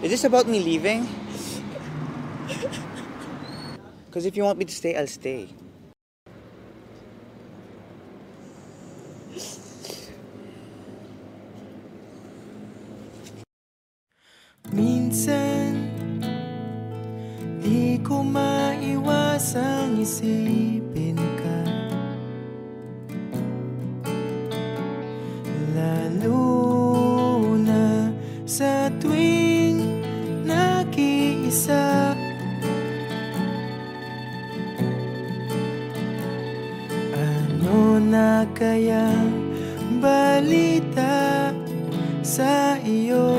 Is this about me leaving? Because if you want me to stay, I'll stay. Minsan, di ko maiwasang isipin ka, lalo na sa tuwing nag-iisa. Ano na kayang balita sa iyo?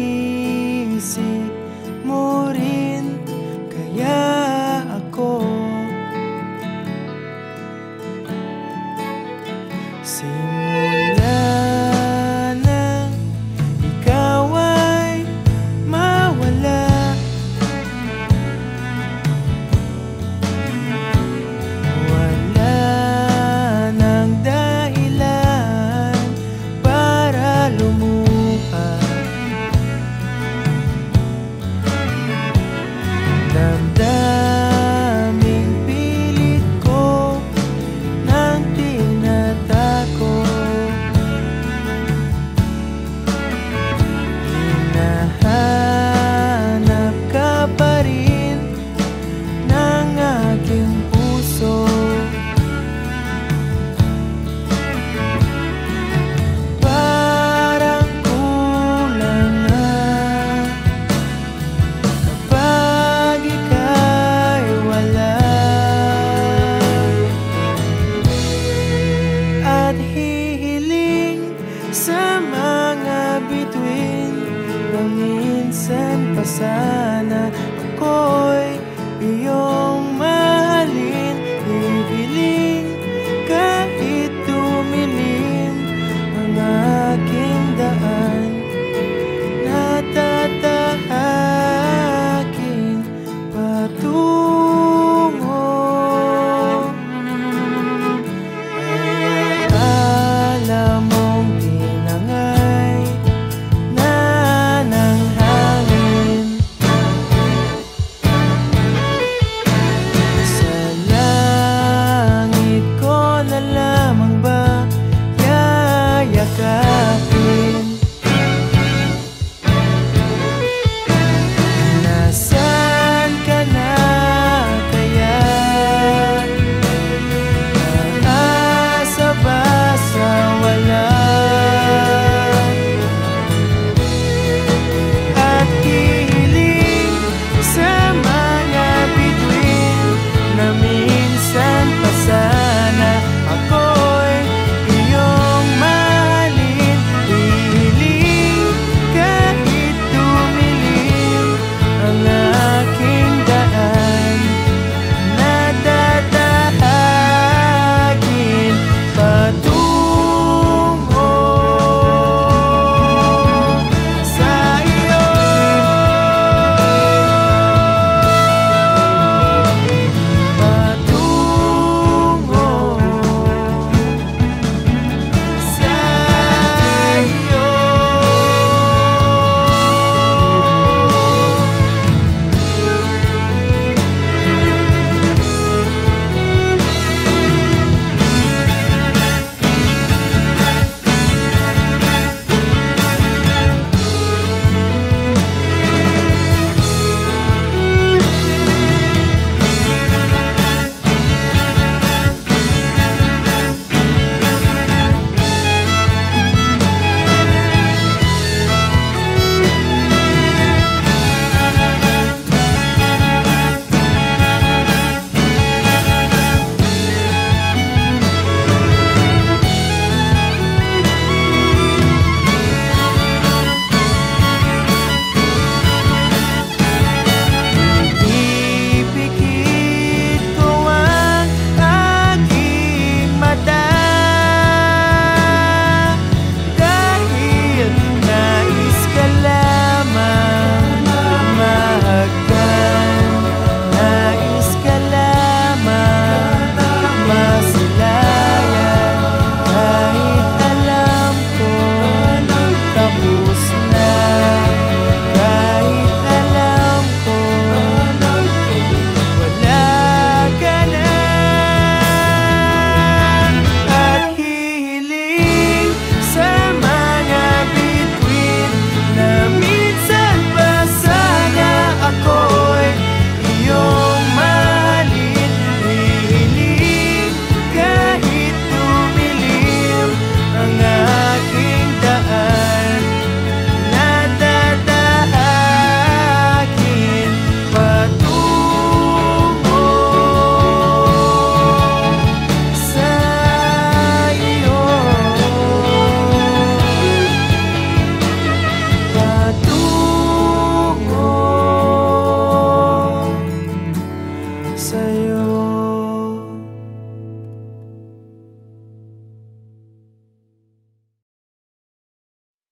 Naiisip mo rin kaya ako? Simula nang ikaw ay mawala, wala nang dahilan para lumuha. Damdaming pilit ko nang tinatago.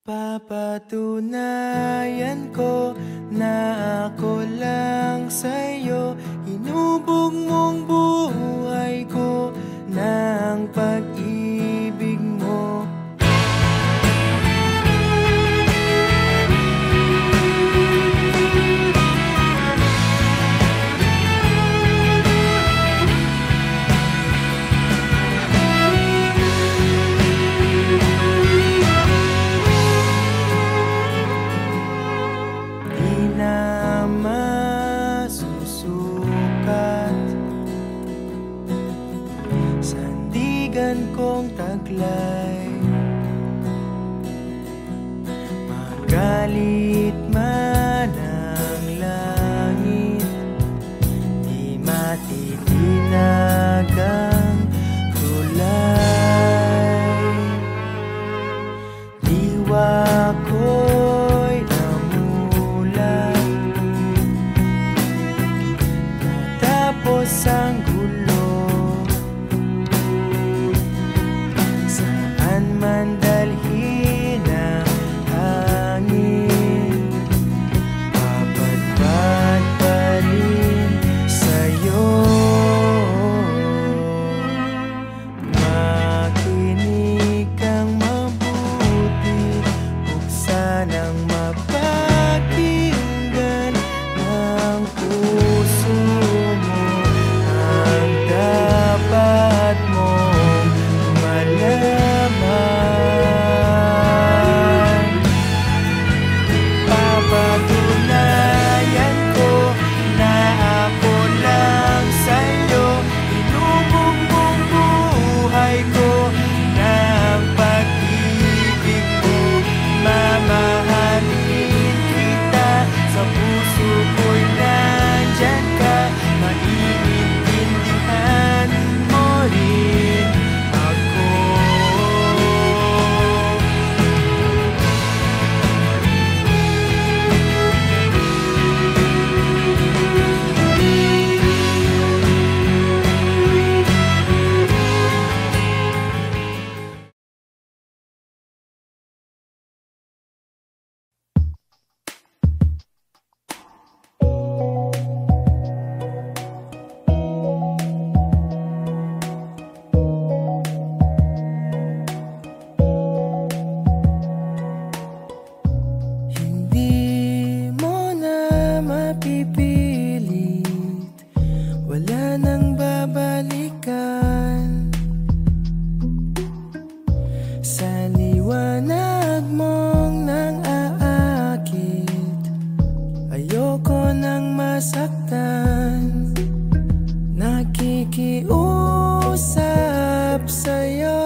Papatunayan ko na ako lang sa'yo. Hinubog mong buhay ko ng pag-ibig mo. Kong taglay, magalit man ang langit, di matitinag ang kulay. Diwa ko'y namulat, natapos ang man dalhin ang hangin, papadpad pa rin sa'yo. Makinig kang mabuti, buksan ang mapakinggan ng puso mo ang dapat mong malaman. Papatunayan ko na ako lang sa'yo. Hinubog mong buhay ko ng pag-ibig mo. Mamahalin kita, sa puso ko'y nandyan ka. Maiintindihan mo rin ako. Nakikiusap sa'yo,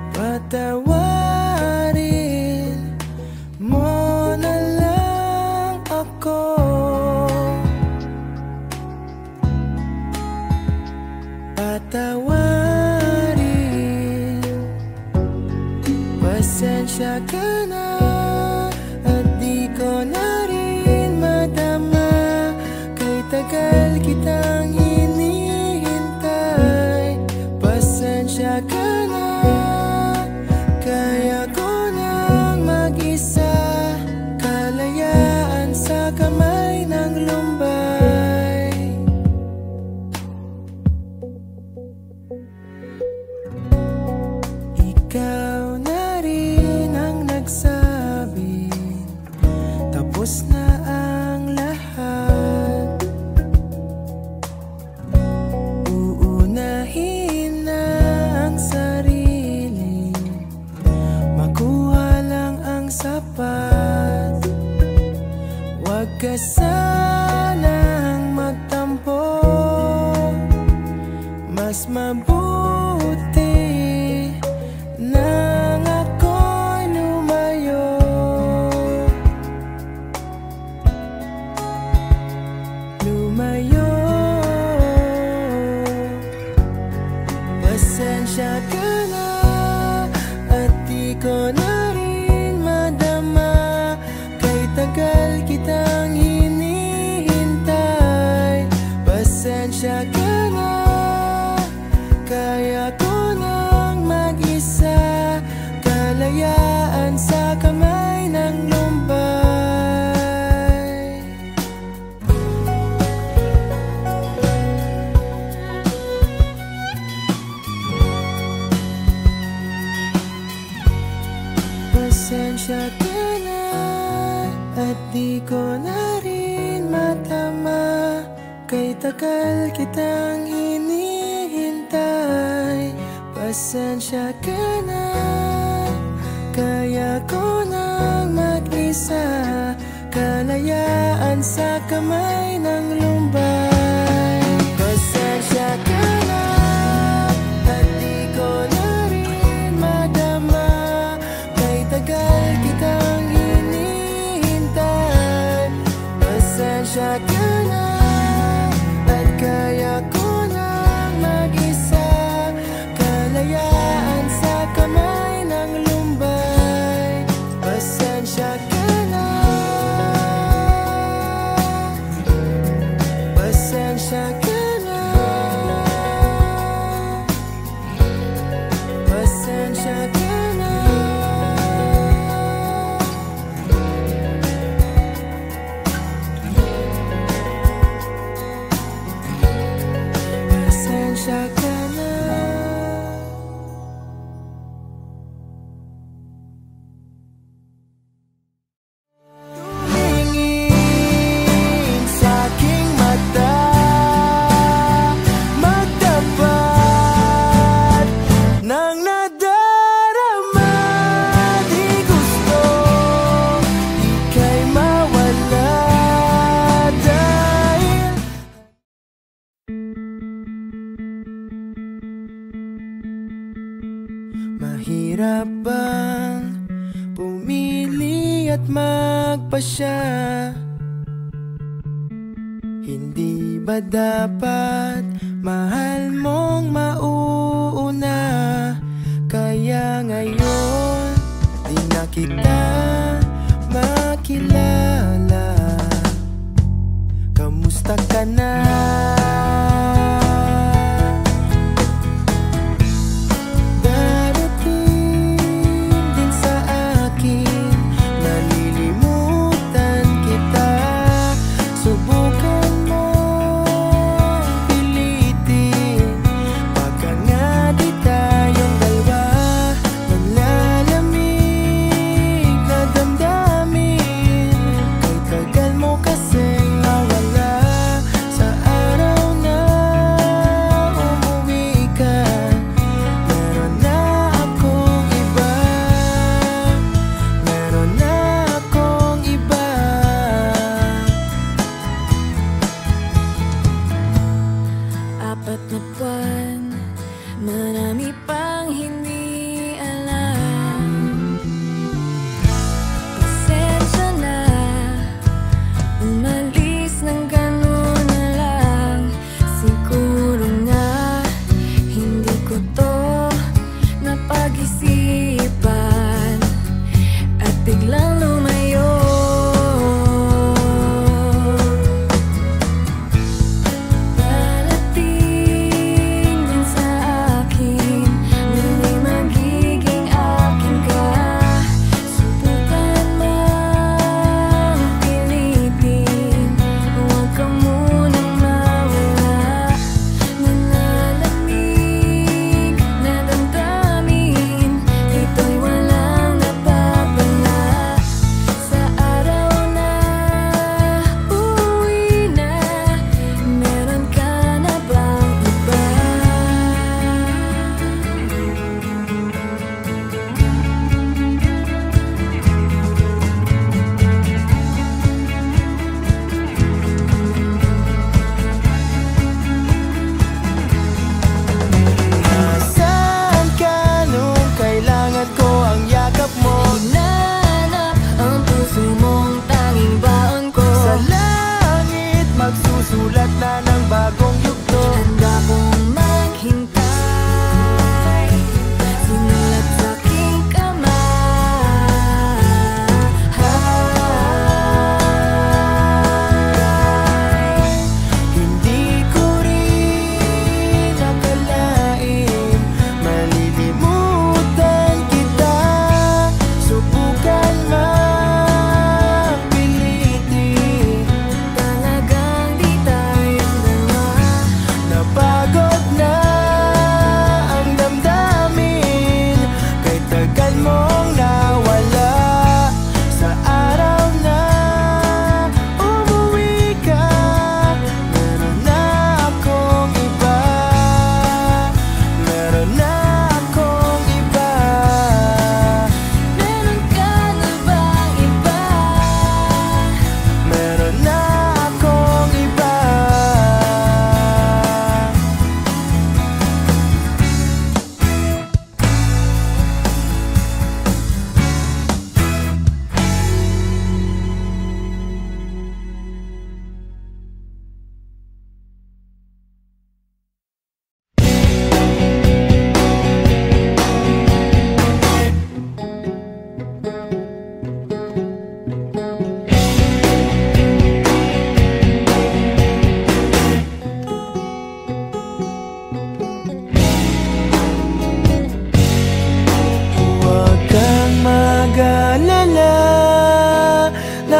patawarin mo na lang ako. Patawarin, pasensya ka na at di ko na rin madama. Tagal kitang hinihintay, pasensya ka na. Kaya ko nang mag-isa, kalayaan sa kamay ng lumbay. Ikaw na rin ang nagsabi, tapos na ang lahat. Huwag ka sanang magtampo, mas mabuti nang ako'y lumayo. Lumayo, pasensya ka na at di ko na tagal kitang hinihintay, pasensya ka na. Kaya ko nang mag-isa, kalayaan di ko na rin matama, kay tagal kitang hinihintay. Pasensya ka na, kaya ko nang mag-isa, kalayaan sa kamay ng lumbay. Pasensya ka na, at di ko na rin madama, kay tagal kitang hinihintay. Pasensya ka na, at kaya ko nang mag-isa, kalayaan sa kamay ng lumbay. Pasensya ka na, pasensya ka na, pasensya ka na. Pasensya ka na. Tumingin sa'king mata, magtapat ng nadarama. Di gusto ika'y mawala dahil mahirap bang pumili at magpasya? Hindi ba dapat mahal mong mauuna? Kaya ngayon di na kita makilala. Kamusta ka na? Darating din sa akin, nalilimutan kita. Subukan mo pilitin, baka nga di tayong dalawa manlalamig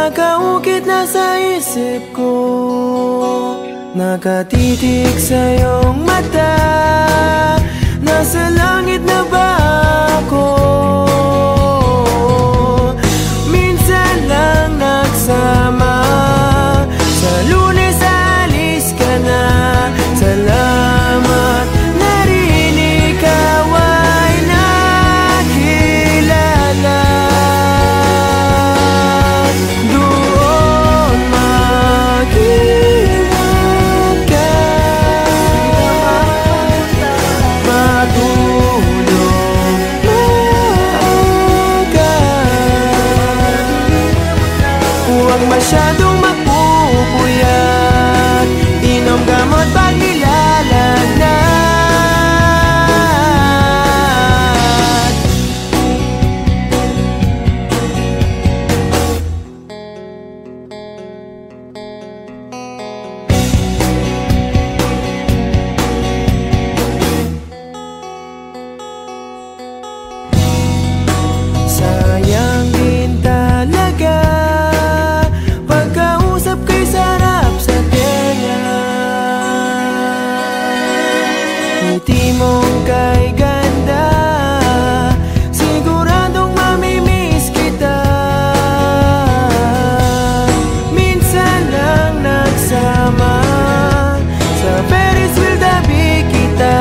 Nakaukit na sa isip ko, nakatitig sa iyong mata. Nasa langit na ba ako? Minsan lang nagsama, sa Lunes alis ka na. Salamat na rin ikaw ay nakilala. Doon mag-ingat ka, matulog maaga. Huwag masyadong magpupuyat, inom gamot pag nilalagnat. Sayang din talaga, pagkausap kay sarap sa tenga. Ngiti mong kay ganda, siguradong mamimiss kita. Minsan lang nagsama, sa Ferris wheel tabi kita.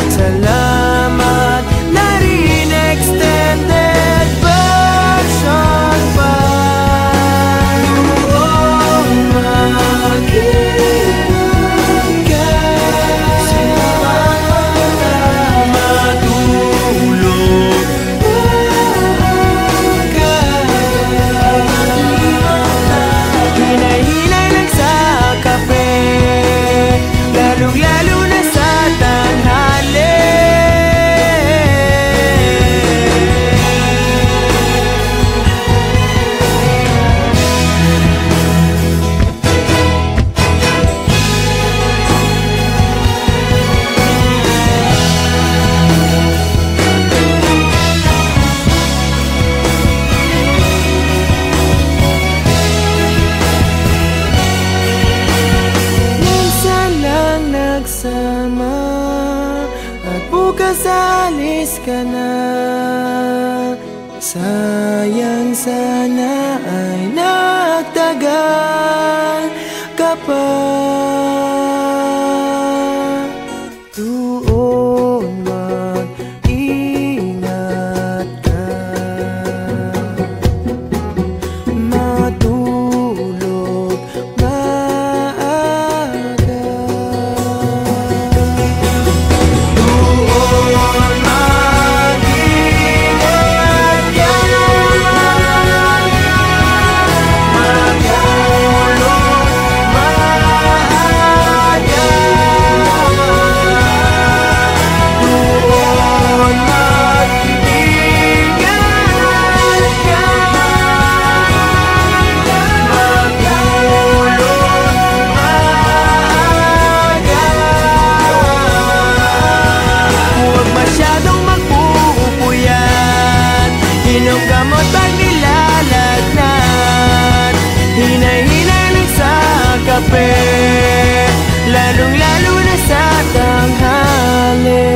Salamat na rin extended version pa. Doon mag-ingat ka, matulog maaga. Hinay-hinay lang sa kape, lalong-lalo na sa tanghali. Minsan lang nagsama, at bukas alis ka na. Sayang sana ay nagtagal ka pa. Doon mag-ingat ka, matulog maaga. Doon mag-ingat ka, matulog maaga. Doon mag-ingat ka, matulog maaga. Huwag masyadong magpupuyat, inom gamot pag nilalagnat. Hinay-hinay lang sa kape, lalong-lalo na sa tanghali.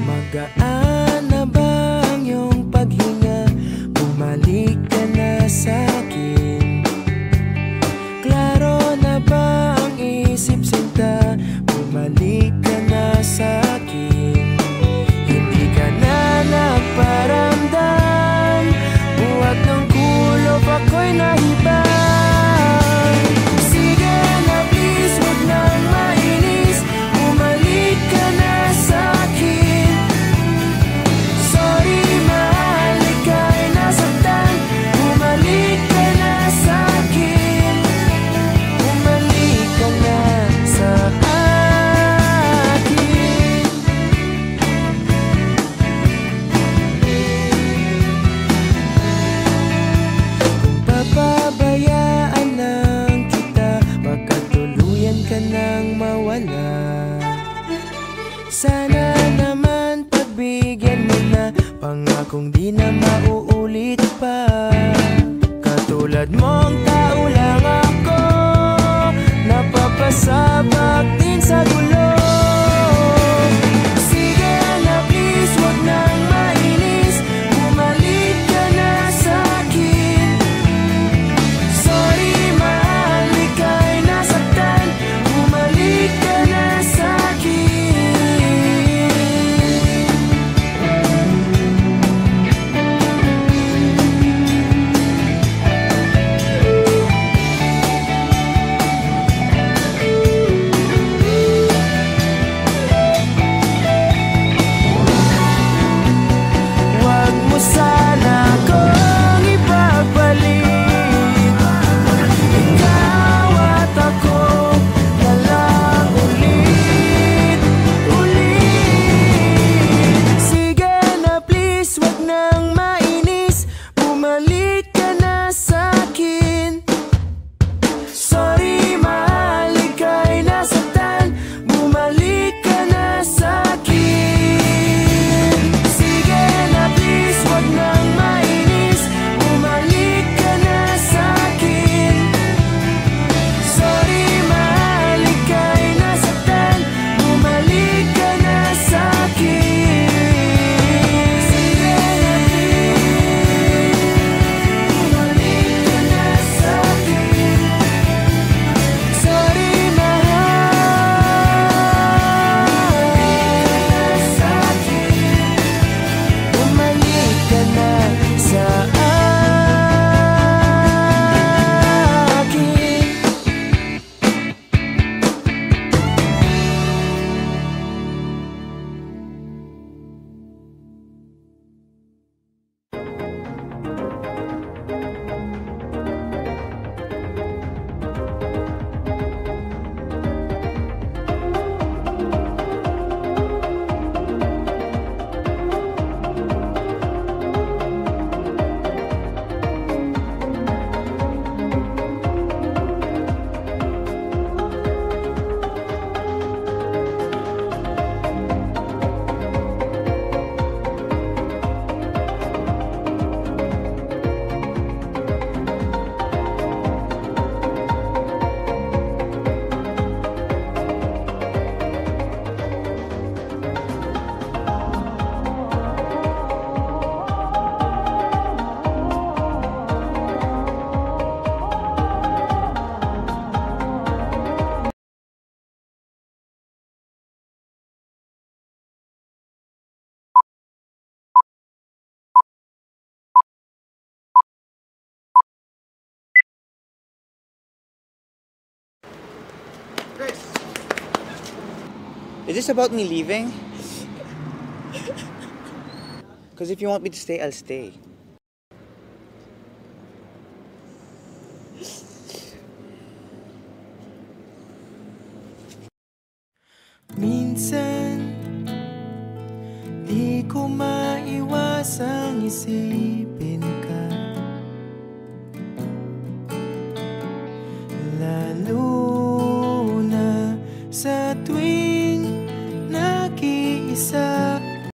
Magaan na ba ang iyong paghinga? Bumalik ka na sa'kin. Klaro na ba ang isip sinta? Bumalik ka na sa'kin. Hindi ka na nagparamdam, buhat ng kulay Sana naman pagbigyan mo na, pangakong di na mauulit pa. Katulad mong tao lang ako, napapasabak din sa gulo. Sige na please, wag nang mainis, bumalik ka na sa'kin. Sorry mahal, ika'y nasaktan, bumalik ka na sa'kin. Wag mo sana akong ipagpalit, ikaw at ako na lang ulit, ulit. Sige na please, wag nang mainis, bumalik ka na sa'kin. Sorry mahal, ika'y nasaktan, bumalik ka na sa'kin. Sige na please, wag nang mainis, bumalik ka na sa'kin. Sorry mahal, ika'y nasaktan, bumalik ka na sa'kin. Sige na please, bumalik ka na sa'kin. Sorry mahal, sa'kin, bumalik ka na sa akin. Is this about me leaving? Because if you want me to stay, I'll stay. Minsan, di ko maiwasang isipin ka, lalo na sa tuwing nag-iisa.